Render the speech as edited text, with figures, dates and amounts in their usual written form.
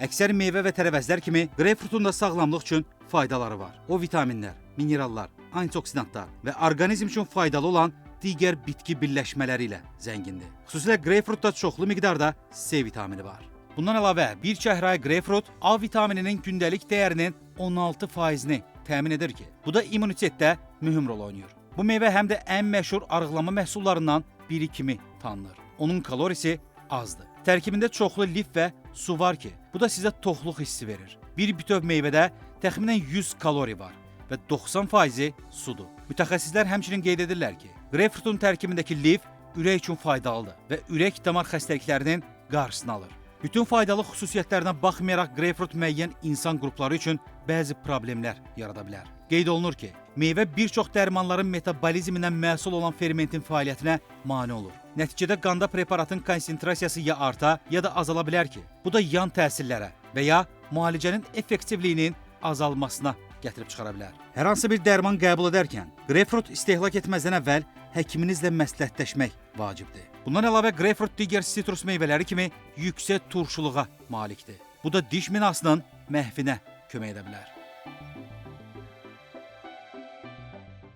Əksər meyvə və tərəvəzlər kimi qreypfrutun da sağlamlıq üçün faydaları var. O vitaminlər, minerallar, antioksidantlar və orqanizm üçün faydalı olan digər bitki birləşmələri ilə zəngindir. Xüsusilə qreypfrutda çoxlu miqdarda C vitamini var. Bundan əlavə, bir çəhrayı qreypfrut A vitamininin gündəlik dəyərinin 16%-ni təmin edir ki, bu da immunitetdə mühüm rol oynayır. Bu meyvə həm də ən məşhur arıqlama məhsullarından biri kimi tanınır. Onun kalorisi azdır. Tərkibində çoxlu lif və su var ki, bu da sizə toxluq hissi verir. Bir bütöv meyvədə təxminən 100 kalori var və 90%-i sudur. Mütəxəssislər həmçinin qeyd edirlər ki, qreypfrutun tərkibindəki lif ürək üçün faydalıdır və ürək-damar xəstəliklərinin qarşısını alır. Bütün faydalı xüsusiyyətlərinə baxmayaraq qreypfrut müəyyən insan qrupları üçün bəzi problemlər yarada bilər. Qeyd olunur ki, meyvə bir çox dərmanların metabolizmindən məhsul olan fermentin fəaliyyətinə mane olur. Nəticədə qanda preparatın konsentrasiyası ya arta, ya da azala bilər ki, bu da yan təsirlərə və ya müalicənin effektivliyinin azalmasına gətirib çıxara bilər. Hər hansı bir dərman qəbul edərkən, qreypfrut istehlak etməzdən əvvəl həkiminizlə məsləhətləşmək vacibdir. Bundan əlavə qreypfrut digər sitrus meyvələri kimi yüksək turşuluğa malikdir. Bu da diş minasının məhvinə kömək edə bilər.